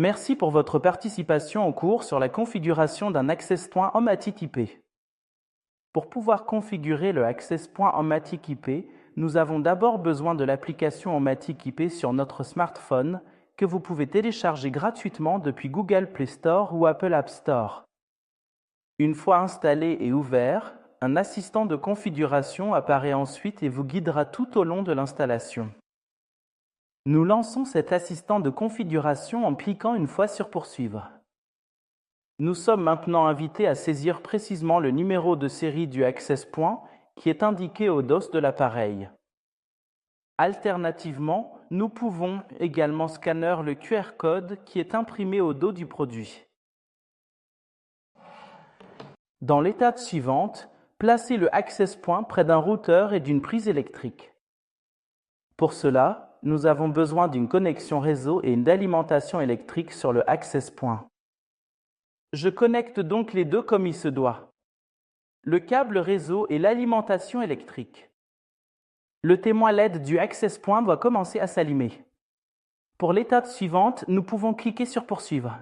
Merci pour votre participation au cours sur la configuration d'un access point Hommatic IP. Pour pouvoir configurer le access point Hommatic IP, nous avons d'abord besoin de l'application Hommatic IP sur notre smartphone que vous pouvez télécharger gratuitement depuis Google Play Store ou Apple App Store. Une fois installé et ouvert, un assistant de configuration apparaît ensuite et vous guidera tout au long de l'installation. Nous lançons cet assistant de configuration en cliquant une fois sur Poursuivre. Nous sommes maintenant invités à saisir précisément le numéro de série du access point qui est indiqué au dos de l'appareil. Alternativement, nous pouvons également scanner le QR code qui est imprimé au dos du produit. Dans l'étape suivante, placez le access point près d'un routeur et d'une prise électrique. Pour cela, nous avons besoin d'une connexion réseau et d'alimentation électrique sur le access point. Je connecte donc les deux comme il se doit. Le câble réseau et l'alimentation électrique. Le témoin LED du access point doit commencer à s'allumer. Pour l'étape suivante, nous pouvons cliquer sur Poursuivre.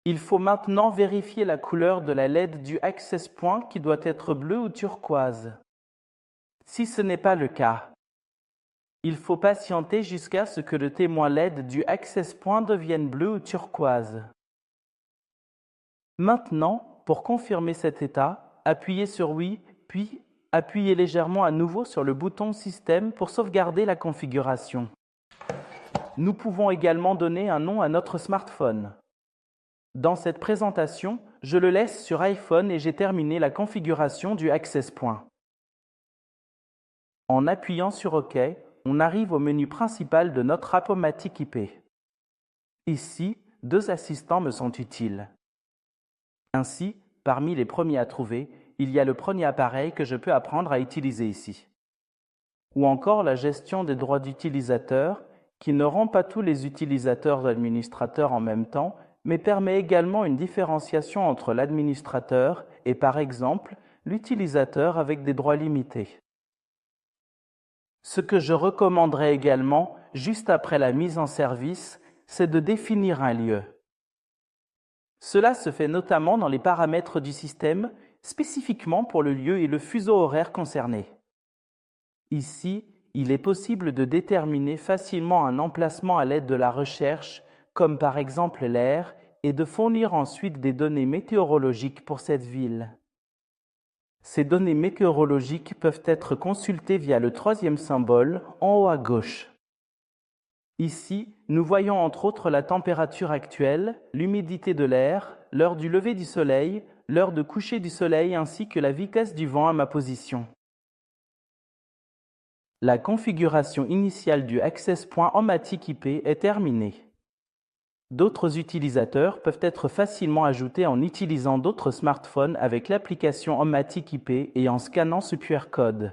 Il faut maintenant vérifier la couleur de la LED du access point qui doit être bleue ou turquoise. Si ce n'est pas le cas, il faut patienter jusqu'à ce que le témoin LED du access point devienne bleu ou turquoise. Maintenant, pour confirmer cet état, appuyez sur Oui, puis appuyez légèrement à nouveau sur le bouton Système pour sauvegarder la configuration. Nous pouvons également donner un nom à notre smartphone. Dans cette présentation, je le laisse sur iPhone et j'ai terminé la configuration du access point. En appuyant sur OK, on arrive au menu principal de notre app Hommatic IP. Ici, deux assistants me sont utiles. Ainsi, parmi les premiers à trouver, il y a le premier appareil que je peux apprendre à utiliser ici. Ou encore la gestion des droits d'utilisateur, qui ne rend pas tous les utilisateurs administrateurs en même temps, mais permet également une différenciation entre l'administrateur et par exemple l'utilisateur avec des droits limités. Ce que je recommanderais également, juste après la mise en service, c'est de définir un lieu. Cela se fait notamment dans les paramètres du système, spécifiquement pour le lieu et le fuseau horaire concerné. Ici, il est possible de déterminer facilement un emplacement à l'aide de la recherche, comme par exemple l'air, et de fournir ensuite des données météorologiques pour cette ville. Ces données météorologiques peuvent être consultées via le troisième symbole en haut à gauche. Ici, nous voyons entre autres la température actuelle, l'humidité de l'air, l'heure du lever du soleil, l'heure de coucher du soleil ainsi que la vitesse du vent à ma position. La configuration initiale du access point Hommatic IP est terminée. D'autres utilisateurs peuvent être facilement ajoutés en utilisant d'autres smartphones avec l'application Hommatic IP et en scannant ce QR code.